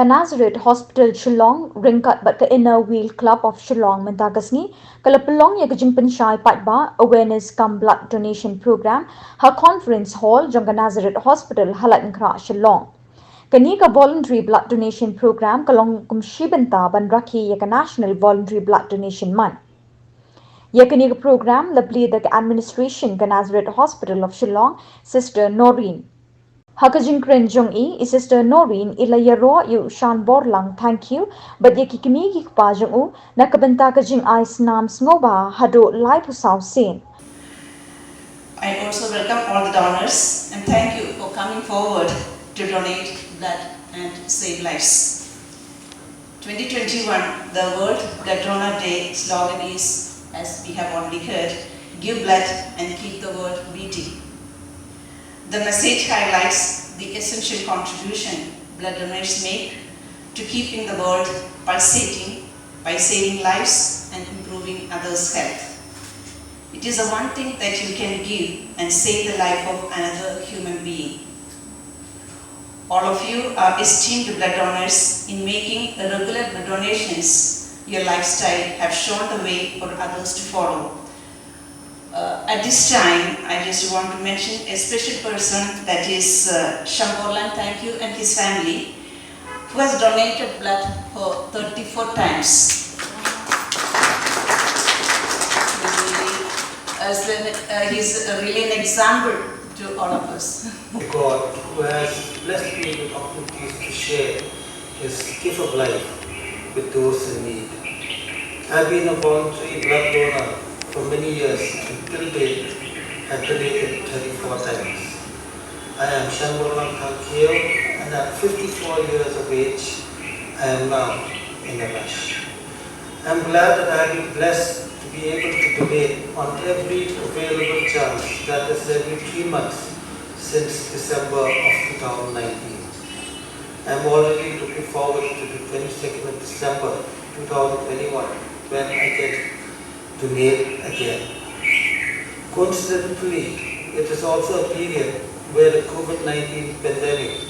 Nazareth Hospital Shillong ringkat bat ke Inner Wheel Club of Shillong mentagasni kala Pynlong ya ke Jingpynshai patba awareness cum blood donation program her conference hall jangka Nazareth Hospital halat ngkra Shillong. Kani ka voluntary blood donation program kalong kumshibenta ban rakhi ya ka National Voluntary Blood Donation Month. Yakani ka program lapli the administration ka Nazareth Hospital of Shillong Sister Noreen Hakajing Jong Sister Noreen ilayaro yu shan borlang thank you but yakikimi ki pajang u nakabenta ka jingaisnam sngewbha hado lai pusaw sin. I also welcome all the donors and thank you for coming forward to donate blood and save lives. 2021, the World Blood Donor Day slogan is, as we have already heard, give blood and keep the world beating. The message highlights the essential contribution blood donors make to keeping the world pulsating by saving lives and improving others' health. It is the one thing that you can give and save the life of another human being. All of you are esteemed blood donors. In making regular blood donations, your lifestyle have shown the way for others to follow. At this time, I just want to mention a special person, that is Shamborlan, thank you, and his family, who has donated blood for 34 times. He's really an example to all of us. God, who has blessed me with opportunities to share His gift of life with those in need. I've been a voluntary blood donor for many years, until date have donated 34 times. I am Shamborlan Thankeo, and at 54 years of age, I am now in a rush. I am glad that I have been blessed to be able to donate on every available chance, that is every 3 months since December of 2019. I am already looking forward to the 22nd of December 2021 when I get donate again. Coincidentally, it is also a period where the COVID-19 pandemic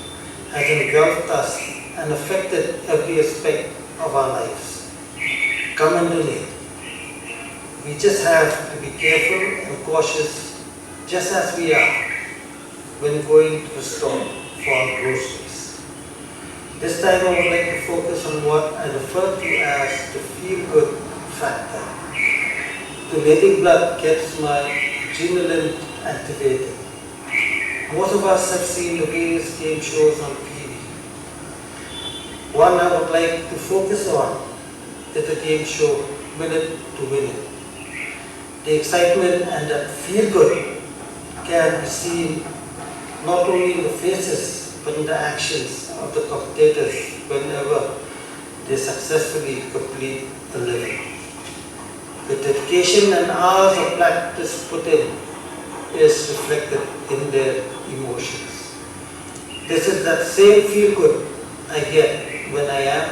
has engulfed us and affected every aspect of our lives. Come and donate. We just have to be careful and cautious, just as we are when going to the store for our groceries. This time I would like to focus on what I refer to as the feel-good factor. Donating blood gets my adrenaline activated. Most of us have seen the various game shows on TV. One I would like to focus on is the game show Minute to Win It. The excitement and the feel-good can be seen not only in the faces but in the actions of the competitors whenever they successfully complete the living. The dedication and hours of practice put in is reflected in their emotions. This is that same feel-good I get when I am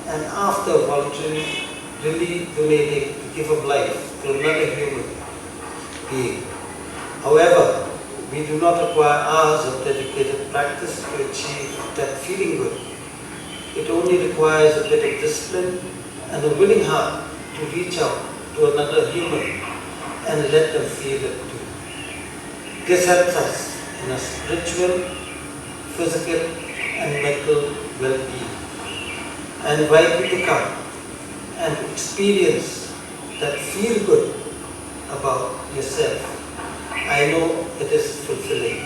and after voluntarily donating the gift of life to another human being. However, we do not require hours of dedicated practice to achieve that feeling good. It only requires a bit of discipline and a willing heart to reach out to another human and let them feel it too. This helps us in our spiritual, physical and mental well-being. I invite you to come and experience that feel good about yourself. I know it is fulfilling.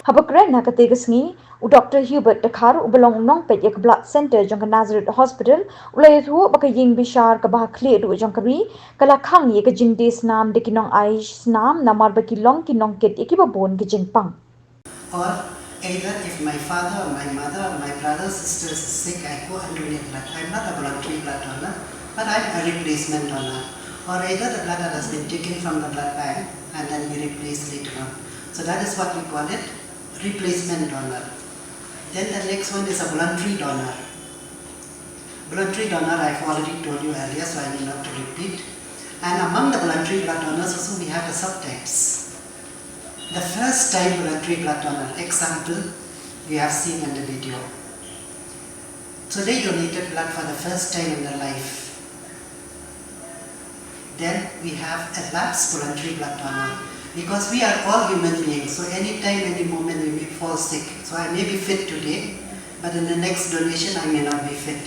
Habakre nakategasngi u Dr. Hubert Dakhar ubelong nong pet yak blood center jangka Nazareth Hospital ulay thu baka Jingpynshai ka bah clear du jangkari kala khang ye ka jingaisnam de kinong aisnam namar baki long kinong ket ekibabon ke jingpang. Or either if my father or my mother or my brother sisters is sick, I go and donate blood. I'm not a voluntary blood donor, but I'm a replacement donor. Or either the blood has been taken from the blood bank and then we replace later on. So that is what we call it, replacement donor. Then the next one is a voluntary donor. Voluntary donor I've already told you earlier, so I need not to repeat. And among the voluntary blood donors also we have the subtypes. The first time voluntary blood donor, example, we have seen in the video. So they donated blood for the first time in their life. Then we have a lapsed voluntary blood donor. Because we are all human beings, so anytime, any moment we may fall sick. So I may be fit today, but in the next donation I may not be fit.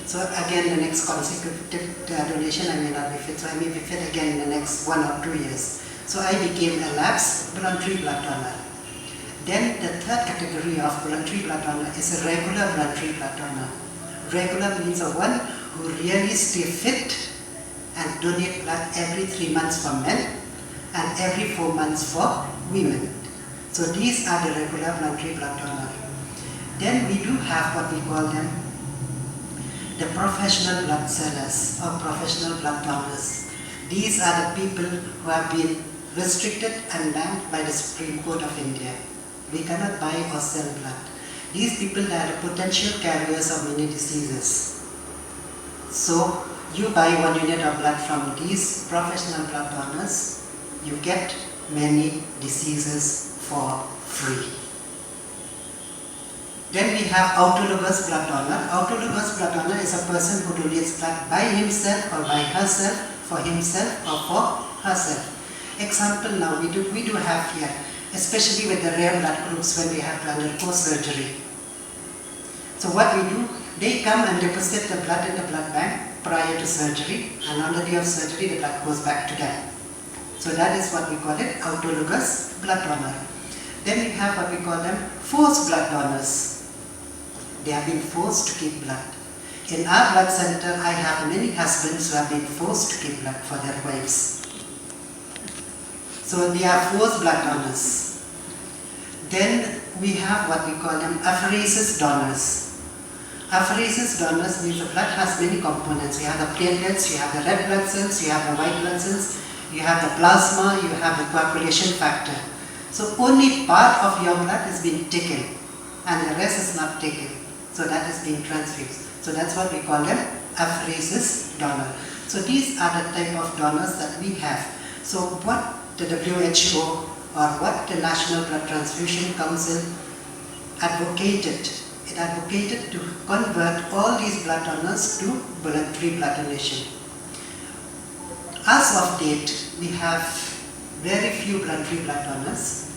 So again, the next consecutive donation I may not be fit. So I may be fit again in the next 1 or 2 years. So I became a lapsed voluntary blood donor. Then the third category of voluntary blood donor is a regular voluntary blood donor. Regular means a one who really stay fit and donate blood every 3 months for men and every 4 months for women. So these are the regular voluntary blood donor. Then we do have what we call them the professional blood sellers or professional blood donors. These are the people who have been restricted and banned by the Supreme Court of India. We cannot buy or sell blood. These people are the potential carriers of many diseases. So you buy 1 unit of blood from these professional blood donors, you get many diseases for free. Then we have autologous blood donor. Autologous blood donor is a person who donates blood by himself or by herself, for himself or for herself. Example now we do have here, especially with the rare blood groups when we have to undergo surgery. So what we do, they come and deposit the blood in the blood bank prior to surgery, and on the day of surgery the blood goes back to them. So that is what we call it, autologous blood donor. Then we have what we call them forced blood donors. They have been forced to give blood. In our blood center, I have many husbands who have been forced to give blood for their wives. So they are forced blood donors. Then we have what we call them apheresis donors. Apheresis donors means the blood has many components. You have the platelets, you have the red blood cells, you have the white blood cells, you have the plasma, you have the coagulation factor. So only part of your blood is being taken and the rest is not taken. So that is being transfused. So that's what we call them apheresis donor. So these are the type of donors that we have. So what the WHO or what the National Blood Transfusion Council advocated, it advocated to convert all these blood donors to voluntary blood donation. As of date, we have very few voluntary blood donors,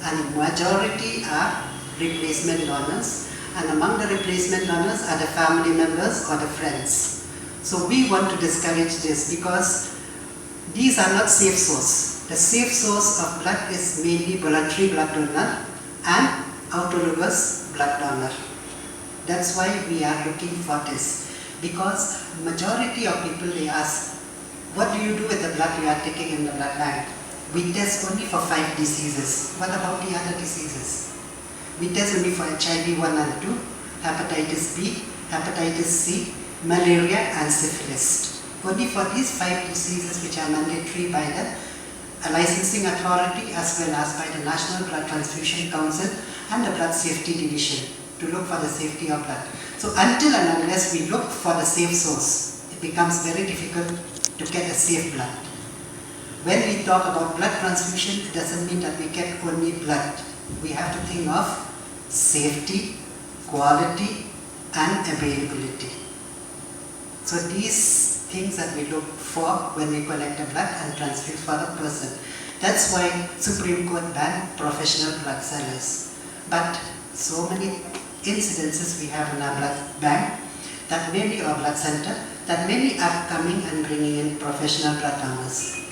and majority are replacement donors, and among the replacement donors are the family members or the friends. So we want to discourage this because these are not safe source. The safe source of blood is mainly voluntary blood donor and autologous blood donor. That's why we are looking for this, because majority of people, they ask, what do you do with the blood you are taking in the blood bank? We test only for 5 diseases. What about the other diseases? We test only for HIV 1 and 2, hepatitis B, hepatitis C, malaria and syphilis. Only for these 5 diseases which are mandatory by the licensing authority as well as by the National Blood Transfusion Council and the Blood Safety Division to look for the safety of blood. So until and unless we look for the safe source, it becomes very difficult to get a safe blood. When we talk about blood transfusion, it doesn't mean that we get only blood. We have to think of safety, quality and availability. So these things that we look for when we collect the blood and transfuse for the person. That's why Supreme Court banned professional blood sellers. But so many incidences we have in our blood bank, that many, our blood center, that many are coming and bringing in professional blood donors.